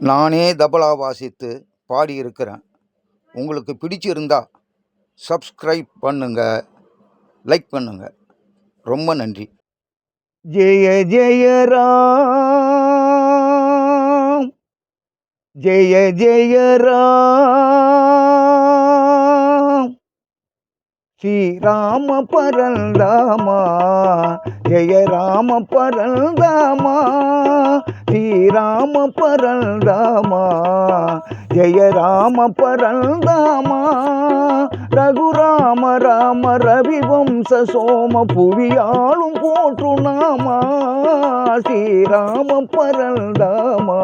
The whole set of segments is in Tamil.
நானே தபலா வாசித்து பாடியிருக்கிறேன். உங்களுக்கு பிடிச்சிருந்தா சப்ஸ்கிரைப் பண்ணுங்க, லைக் பண்ணுங்க. ரொம்ப நன்றி. ஜெய ஜெய ராம், ஜெய ஜெய ராம், ஸ்ரீராம பரந்தாமா, ஜெய ராம பரந்தாமா, ஸ்ரீராம பரந்தாமா, ஜெய ராம பரந்தாமா, ரகுராம ராம ரவிவம்ச சோம புவியாளும் போற்றுநாமா, ஸ்ரீராம பரந்தாமா,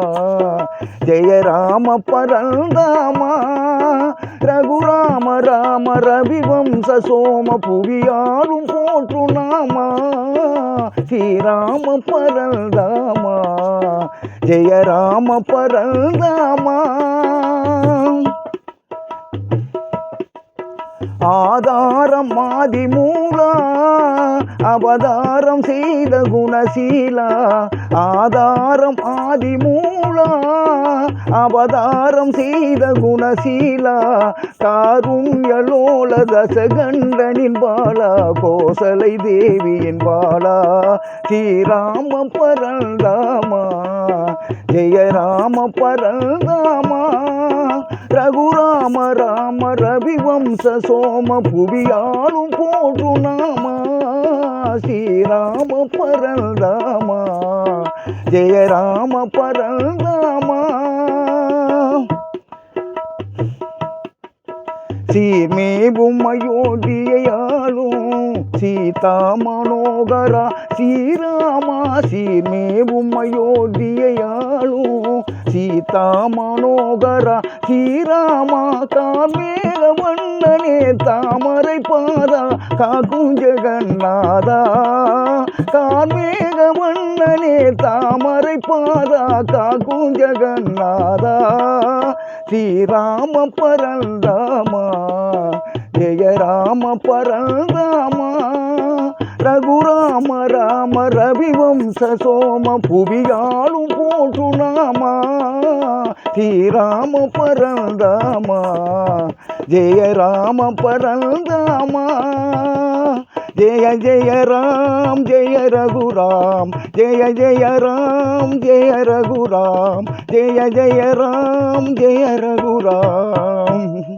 ஜெய ராம பரந்தாமா, ரகுராம ராம ரவிவம்ச சோம புவியாளும் போற்றுநாமா, ஸ்ரீராம பரந்தாமா, ஜெய ராம பரந்தாமா. ஆதாரம் ஆதிமூலா, அவதாரம் செய்த குணசீலா, ஆதாரம் ஆதிமூலா, அவதாரம் செய்த குணசீலா, காருண்யலோல தசகண்டனின் பாலா, கோசலை தேவியின் பாலா, ஸ்ரீராம பரந்தாமா, ஜெய ராம பரந்தாமா, ரகுராம ராம ரவிவம்ச சோம புவியாளும் போற்றுநாமா, ஸ்ரீராம பரந்தாமா, ஜெய ராம பரந்தாமா. சீர்மேவும் அயோத்தியாலும் சீதா மனோகரா ஸ்ரீராமா, சீர்மேவும் அயோத்தியாலும் சீதா மனோகரா ஸ்ரீராமா, கார்மேக வண்ணனே தாமரை பாதா காக்கும் ஜெகநாதா, கார்மேக வண்ணனே தாமரை பாதா காக்கும் ஜெகநாதா, ஸ்ரீராம பரந்தாமா, ஜெய ராம பரந்தாமா, ரகுராம ராம ரவிவம்ச சோம புவியாளும் போற்றுநாமா, ஸ்ரீராம பரந்தாமா, ஜெய ராம பரந்தாமா, ஜெய ஜெய ராம் ஜெய ரகுராம், ஜெய ஜெய ராம் ஜெய ரகுராம், ஜெய ஜெய ராம் ஜெய ரகுராம்.